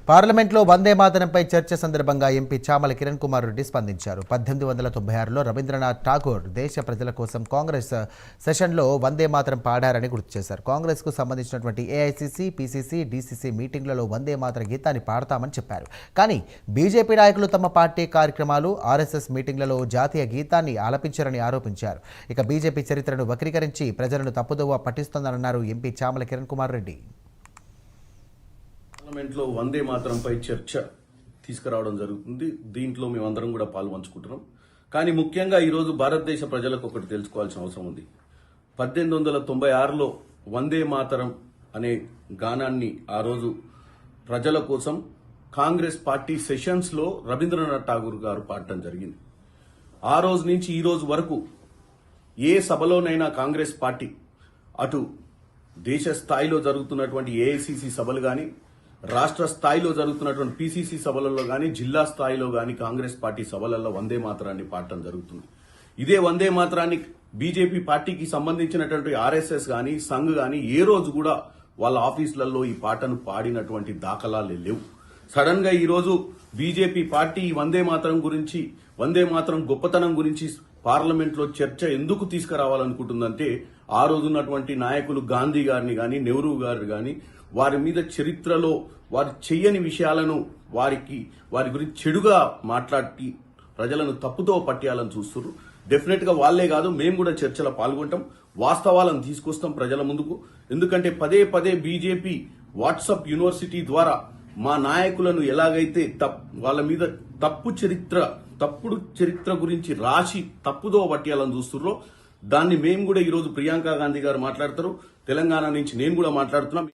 పార్లమెంట్లో వందే మాతరంపై చర్చ సందర్భంగా ఎంపీ చామల కిరణ్ కుమార్ రెడ్డి స్పందించారు. 1896లో రవీంద్రనాథ్ ఠాగూర్ దేశ ప్రజల కోసం కాంగ్రెస్ సెషన్లో వందే మాతరం పాడారని గుర్తు చేశారు. కాంగ్రెస్కు సంబంధించినటువంటి ఏఐసీసీ, పీసీసీ, డీసీసీ మీటింగ్లలో వందే మాతర గీతాన్ని పాడతామని చెప్పారు. కానీ బీజేపీ నాయకులు తమ పార్టీ కార్యక్రమాలు, ఆర్ఎస్ఎస్ మీటింగ్లలో జాతీయ గీతాన్ని ఆలపించారని ఆరోపించారు. ఇక బీజేపీ చరిత్రను వక్రీకరించి ప్రజలను తప్పుదోవ పట్టిస్తోందన్నారు ఎంపీ చామల కిరణ్ కుమార్ రెడ్డి. పార్లమెంట్లో వందే మాతరంపై చర్చ తీసుకురావడం జరుగుతుంది. దీంట్లో మేమందరం కూడా పాల్పంచుకుంటున్నాం. కానీ ముఖ్యంగా ఈరోజు భారతదేశ ప్రజలకు ఒకటి తెలుసుకోవాల్సిన అవసరం ఉంది. 1896లో వందే మాతరం అనే గానాన్ని ఆ రోజు ప్రజల కోసం కాంగ్రెస్ పార్టీ సెషన్స్లో రవీంద్రనాథ్ ఠాగూర్ గారు పాడటం జరిగింది. ఆ రోజు నుంచి ఈ రోజు వరకు ఏ సభలోనైనా కాంగ్రెస్ పార్టీ అటు దేశ స్థాయిలో జరుగుతున్నటువంటి ఏఐసీసీ సభలు కానీ, రాష్ట్ర స్థాయిలో జరుగుతున్నటువంటి పీసీసీ సభలలో కానీ, జిల్లా స్థాయిలో కానీ కాంగ్రెస్ పార్టీ సభలలో వందే మాతరాన్ని పాడటం జరుగుతుంది. ఇదే వందే మాతరాన్ని బీజేపీ పార్టీకి సంబంధించినటువంటి ఆర్ఎస్ఎస్ కానీ, సంఘ్ కానీ ఏ రోజు కూడా వాళ్ళ ఆఫీసులలో ఈ పాటను పాడినటువంటి దాఖలాలే లేవు. సడన్ గా ఈ రోజు బీజేపీ పార్టీ వందే మాతరం గురించి, వందే మాతరం గొప్పతనం గురించి పార్లమెంట్లో చర్చ ఎందుకు తీసుకురావాలనుకుంటుందంటే, ఆ రోజున్నటువంటి నాయకులు గాంధీ గారిని కానీ, నెహ్రూ గారిని కానీ వారి మీద చరిత్రలో వారు చెయ్యని విషయాలను వారి గురించి చెడుగా మాట్లాడి ప్రజలను తప్పుతో పట్టేయాలని చూస్తున్నారు. డెఫినెట్ గా వాళ్లే కాదు, మేము కూడా చర్చలో పాల్గొంటాం, వాస్తవాలను తీసుకొస్తాం ప్రజల ముందుకు. ఎందుకంటే పదే పదే బీజేపీ వాట్సాప్ యూనివర్సిటీ ద్వారా మా నాయకులను ఎలాగైతే వాళ్ళ మీద తప్పుడు చరిత్ర గురించి రాసి తప్పుదో పట్టేయాలని చూస్తున్నారో, దాన్ని మేము కూడా ఈరోజు ప్రియాంక గాంధీ గారు మాట్లాడతారు, తెలంగాణ నుంచి నేను కూడా మాట్లాడుతున్నాం.